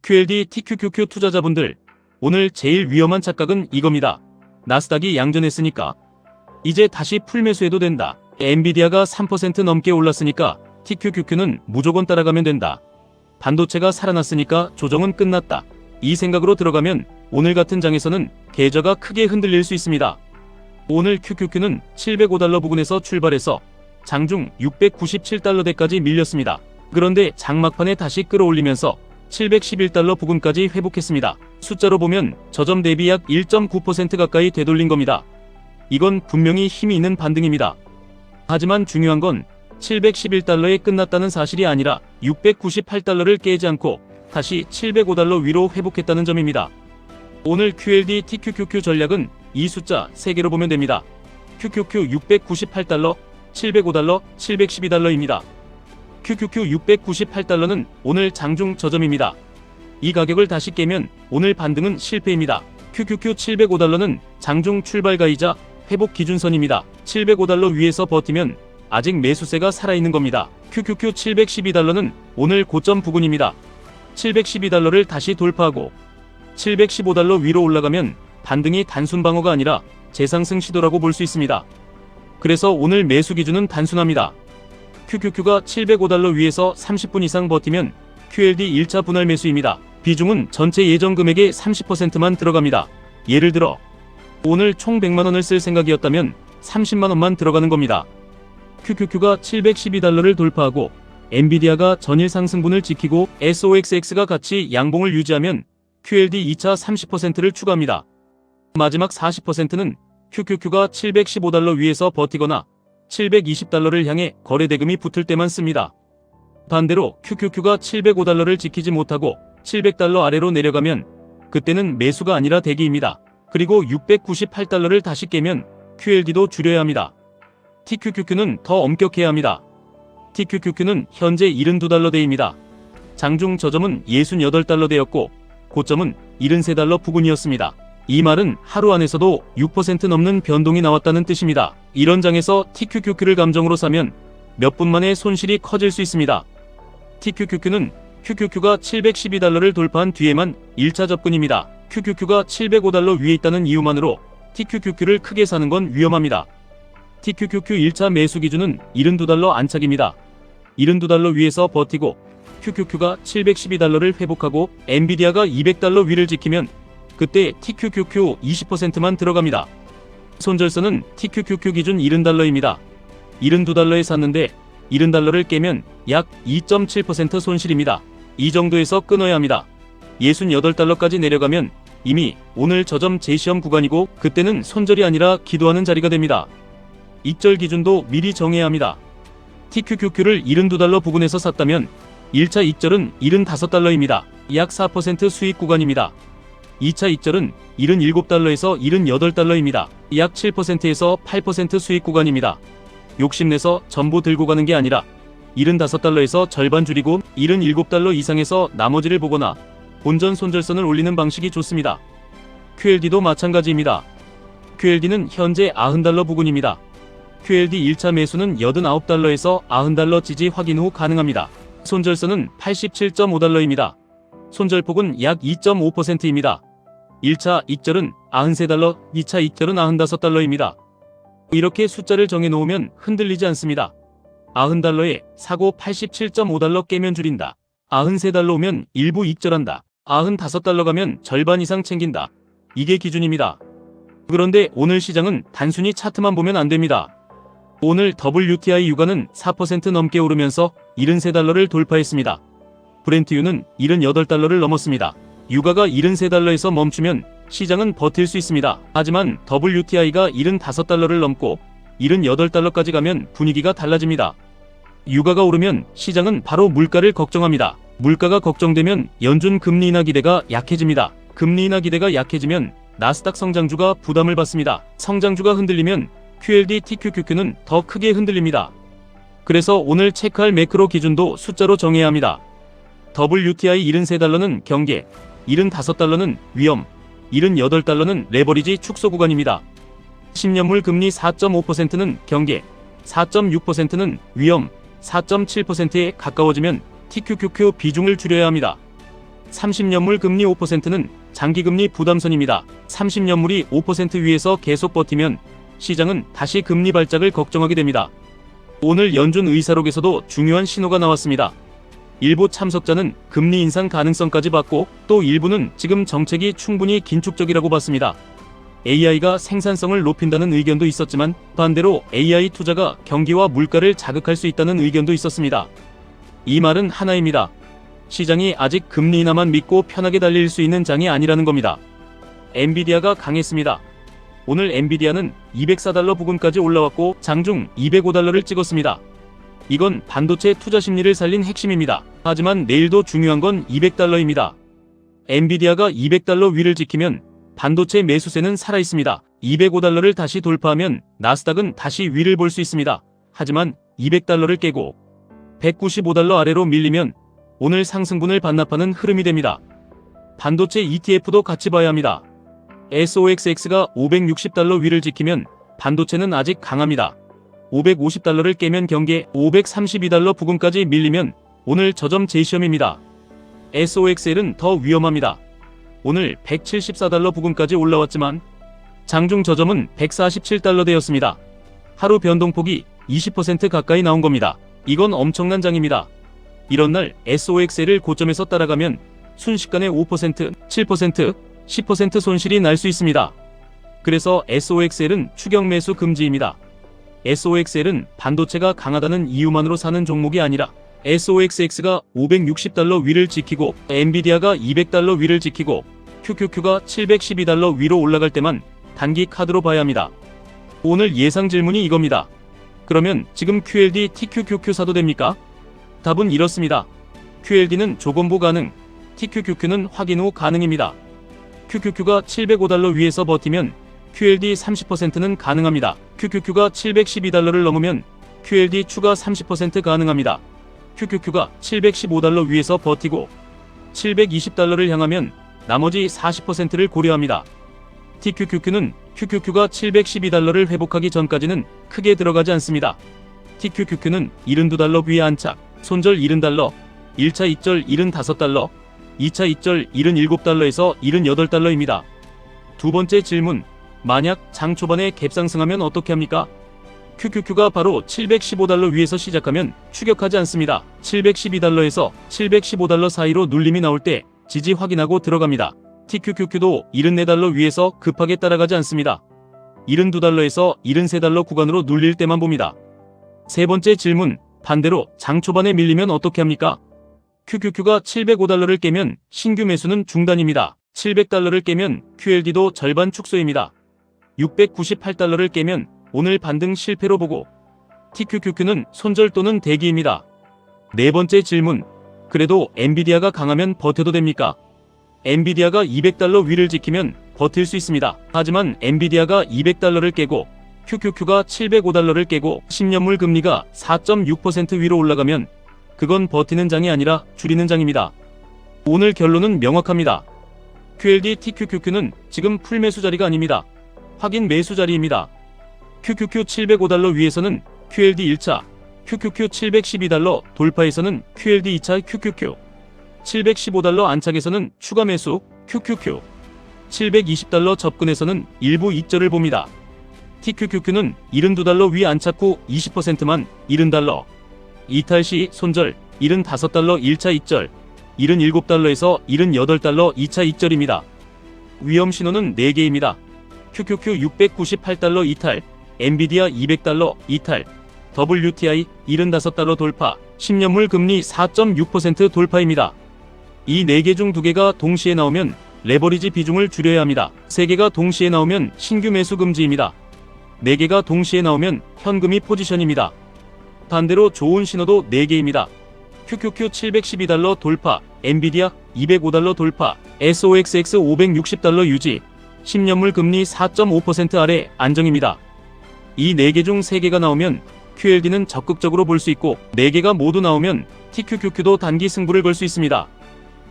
QLD TQQQ 투자자분들, 오늘 제일 위험한 착각은 이겁니다. 나스닥이 양전했으니까 이제 다시 풀매수해도 된다. 엔비디아가 3% 넘게 올랐으니까 TQQQ는 무조건 따라가면 된다. 반도체가 살아났으니까 조정은 끝났다. 이 생각으로 들어가면 오늘 같은 장에서는 계좌가 크게 흔들릴 수 있습니다. 오늘 QQQ는 705달러 부근에서 출발해서 장중 697달러대까지 밀렸습니다. 그런데 장막판에 다시 끌어올리면서 711달러 부근까지 회복했습니다. 숫자로 보면 저점 대비 약 1.9% 가까이 되돌린 겁니다. 이건 분명히 힘이 있는 반등입니다. 하지만 중요한 건 711달러에 끝났다는 사실이 아니라 698달러를 깨지 않고 다시 705달러 위로 회복했다는 점입니다. 오늘 QLD TQQQ 전략은 이 숫자 3개로 보면 됩니다. QQQ 698달러, 705달러, 712달러입니다. QQQ 698달러는 오늘 장중 저점입니다. 이 가격을 다시 깨면 오늘 반등은 실패입니다. QQQ 705달러는 장중 출발가이자 회복 기준선입니다. 705달러 위에서 버티면 아직 매수세가 살아있는 겁니다. QQQ 712달러는 오늘 고점 부근입니다. 712달러를 다시 돌파하고 715달러 위로 올라가면 반등이 단순 방어가 아니라 재상승 시도라고 볼 수 있습니다. 그래서 오늘 매수 기준은 단순합니다. QQQ가 705달러 위에서 30분 이상 버티면 QLD 1차 분할 매수입니다. 비중은 전체 예정 금액의 30%만 들어갑니다. 예를 들어 오늘 총 100만원을 쓸 생각이었다면 30만원만 들어가는 겁니다. QQQ가 712달러를 돌파하고 엔비디아가 전일 상승분을 지키고 SOXX가 같이 양봉을 유지하면 QLD 2차 30%를 추가합니다. 마지막 40%는 QQQ가 715달러 위에서 버티거나 720달러를 향해 거래대금이 붙을 때만 씁니다. 반대로 QQQ가 705달러를 지키지 못하고 700달러 아래로 내려가면 그때는 매수가 아니라 대기입니다. 그리고 698달러를 다시 깨면 QLD도 줄여야 합니다. TQQQ는 더 엄격해야 합니다. TQQQ는 현재 72달러대입니다. 장중 저점은 68달러대였고 고점은 73달러 부근이었습니다. 이 말은 하루 안에서도 6% 넘는 변동이 나왔다는 뜻입니다. 이런 장에서 TQQQ를 감정으로 사면 몇 분 만에 손실이 커질 수 있습니다. TQQQ는 QQQ가 712달러를 돌파한 뒤에만 1차 접근입니다. QQQ가 705달러 위에 있다는 이유만으로 TQQQ를 크게 사는 건 위험합니다. TQQQ 1차 매수 기준은 72달러 안착입니다. 72달러 위에서 버티고 QQQ가 712달러를 회복하고 엔비디아가 200달러 위를 지키면 그때 TQQQ 20%만 들어갑니다. 손절선은 TQQQ 기준 70달러입니다. 72달러에 샀는데 70달러를 깨면 약 2.7% 손실입니다. 이 정도에서 끊어야 합니다. 68달러까지 내려가면 이미 오늘 저점 재시험 구간이고 그때는 손절이 아니라 기도하는 자리가 됩니다. 익절 기준도 미리 정해야 합니다. TQQQ를 72달러 부근에서 샀다면 1차 익절은 75달러입니다. 약 4% 수익 구간입니다. 2차 익절은 77달러에서 78달러입니다. 약 7%에서 8% 수익 구간입니다. 욕심내서 전부 들고 가는 게 아니라 75달러에서 절반 줄이고 77달러 이상에서 나머지를 보거나 본전 손절선을 올리는 방식이 좋습니다. QLD도 마찬가지입니다. QLD는 현재 90달러 부근입니다. QLD 1차 매수는 89달러에서 90달러 지지 확인 후 가능합니다. 손절선은 87.5달러입니다. 손절폭은 약 2.5%입니다. 1차 익절은 93달러, 2차 익절은 95달러입니다. 이렇게 숫자를 정해놓으면 흔들리지 않습니다. 90달러에 사고 87.5달러 깨면 줄인다. 93달러 오면 일부 익절한다. 95달러 가면 절반 이상 챙긴다. 이게 기준입니다. 그런데 오늘 시장은 단순히 차트만 보면 안 됩니다. 오늘 WTI 유가는 4% 넘게 오르면서 73달러를 돌파했습니다. 브렌트유는 78달러를 넘었습니다. 유가가 73달러에서 멈추면 시장은 버틸 수 있습니다. 하지만 WTI가 75달러를 넘고 78달러까지 가면 분위기가 달라집니다. 유가가 오르면 시장은 바로 물가를 걱정합니다. 물가가 걱정되면 연준 금리 인하 기대가 약해집니다. 금리 인하 기대가 약해지면 나스닥 성장주가 부담을 받습니다. 성장주가 흔들리면 QLD TQQQ는 더 크게 흔들립니다. 그래서 오늘 체크할 매크로 기준도 숫자로 정해야 합니다. WTI 73달러는 경계, 75달러는 위험, 78달러는 레버리지 축소 구간입니다. 10년물 금리 4.5%는 경계, 4.6%는 위험, 4.7%에 가까워지면 TQQQ 비중을 줄여야 합니다. 30년물 금리 5%는 장기금리 부담선입니다. 30년물이 5% 위에서 계속 버티면 시장은 다시 금리 발작을 걱정하게 됩니다. 오늘 연준 의사록에서도 중요한 신호가 나왔습니다. 일부 참석자는 금리 인상 가능성까지 봤고 또 일부는 지금 정책이 충분히 긴축적이라고 봤습니다. AI가 생산성을 높인다는 의견도 있었지만 반대로 AI 투자가 경기와 물가를 자극할 수 있다는 의견도 있었습니다. 이 말은 하나입니다. 시장이 아직 금리 인하만 믿고 편하게 달릴 수 있는 장이 아니라는 겁니다. 엔비디아가 강했습니다. 오늘 엔비디아는 204달러 부근까지 올라왔고 장중 205달러를 찍었습니다. 이건 반도체 투자 심리를 살린 핵심입니다. 하지만 내일도 중요한 건 200달러입니다. 엔비디아가 200달러 위를 지키면 반도체 매수세는 살아있습니다. 205달러를 다시 돌파하면 나스닥은 다시 위를 볼 수 있습니다. 하지만 200달러를 깨고 195달러 아래로 밀리면 오늘 상승분을 반납하는 흐름이 됩니다. 반도체 ETF도 같이 봐야 합니다. SOXX가 560달러 위를 지키면 반도체는 아직 강합니다. 550달러를 깨면 경계 532달러 부근까지 밀리면 오늘 저점 재시험입니다. SOXL은 더 위험합니다. 오늘 174달러 부근까지 올라왔지만 장중 저점은 147달러 되었습니다. 하루 변동폭이 20% 가까이 나온 겁니다. 이건 엄청난 장입니다. 이런 날 SOXL을 고점에서 따라가면 순식간에 5%, 7%, 10% 손실이 날 수 있습니다. 그래서 SOXL은 추격 매수 금지입니다. SOXL은 반도체가 강하다는 이유만으로 사는 종목이 아니라 SOXX가 560달러 위를 지키고 엔비디아가 200달러 위를 지키고 QQQ가 712달러 위로 올라갈 때만 단기 카드로 봐야 합니다. 오늘 예상 질문이 이겁니다. 그러면 지금 QLD, TQQQ 사도 됩니까? 답은 이렇습니다. QLD는 조건부 가능, TQQQ는 확인 후 가능입니다. QQQ가 705달러 위에서 버티면 QLD 30%는 가능합니다. QQQ가 712달러를 넘으면 QLD 추가 30% 가능합니다. QQQ가 715달러 위에서 버티고 720달러를 향하면 나머지 40%를 고려합니다. TQQQ는 QQQ가 712달러를 회복하기 전까지는 크게 들어가지 않습니다. TQQQ는 72달러 위에 안착, 손절 70달러, 1차 이절 75달러, 2차 이절 77달러에서 78달러입니다. 두 번째 질문, 만약 장 초반에 갭상승하면 어떻게 합니까? QQQ가 바로 715달러 위에서 시작하면 추격하지 않습니다. 712달러에서 715달러 사이로 눌림이 나올 때 지지 확인하고 들어갑니다. TQQQ도 74달러 위에서 급하게 따라가지 않습니다. 72달러에서 73달러 구간으로 눌릴 때만 봅니다. 세 번째 질문, 반대로 장 초반에 밀리면 어떻게 합니까? QQQ가 705달러를 깨면 신규 매수는 중단입니다. 700달러를 깨면 QLD도 절반 축소입니다. 698달러를 깨면 오늘 반등 실패로 보고 TQQQ는 손절 또는 대기입니다. 네 번째 질문, 그래도 엔비디아가 강하면 버텨도 됩니까? 엔비디아가 200달러 위를 지키면 버틸 수 있습니다. 하지만 엔비디아가 200달러를 깨고 QQQ가 705달러를 깨고 10년물 금리가 4.6% 위로 올라가면 그건 버티는 장이 아니라 줄이는 장입니다. 오늘 결론은 명확합니다. QLD, TQQQ는 지금 풀매수 자리가 아닙니다. 확인 매수 자리입니다. QQQ 705달러 위에서는 QLD 1차, QQQ 712달러 돌파에서는 QLD 2차 QQQ, 715달러 안착에서는 추가 매수 QQQ, 720달러 접근에서는 일부 이절을 봅니다. TQQQ는 72달러 위 안착 후 20%만 70달러, 이탈 시 손절 75달러 1차 이절, 77달러에서 78달러 2차 이절입니다. 위험 신호는 4개입니다. QQQ 698달러 이탈, 엔비디아 200달러 이탈, WTI 75달러 돌파, 10년물 금리 4.6% 돌파입니다. 이 4개 중 2개가 동시에 나오면 레버리지 비중을 줄여야 합니다. 3개가 동시에 나오면 신규 매수 금지입니다. 4개가 동시에 나오면 현금이 포지션입니다. 반대로 좋은 신호도 4개입니다. QQQ 712달러 돌파, 엔비디아 205달러 돌파, SOXX 560달러 유지, 10년물 금리 4.5% 아래 안정입니다. 이 4개 중 3개가 나오면 QLD는 적극적으로 볼 수 있고 4개가 모두 나오면 TQQQ도 단기 승부를 걸 수 있습니다.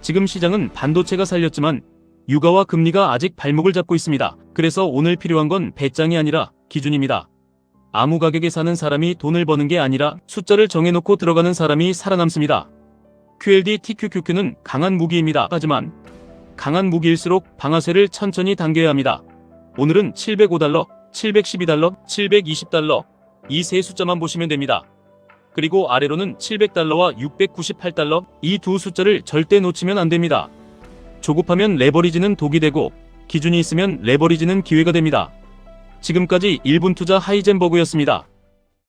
지금 시장은 반도체가 살렸지만 유가와 금리가 아직 발목을 잡고 있습니다. 그래서 오늘 필요한 건 배짱이 아니라 기준입니다. 아무 가격에 사는 사람이 돈을 버는 게 아니라 숫자를 정해놓고 들어가는 사람이 살아남습니다. QLD TQQQ는 강한 무기입니다. 하지만 강한 무기일수록 방아쇠를 천천히 당겨야 합니다. 오늘은 705달러, 712달러, 720달러 이 세 숫자만 보시면 됩니다. 그리고 아래로는 700달러와 698달러 이 두 숫자를 절대 놓치면 안 됩니다. 조급하면 레버리지는 독이 되고 기준이 있으면 레버리지는 기회가 됩니다. 지금까지 1분 투자 하이젠버그였습니다.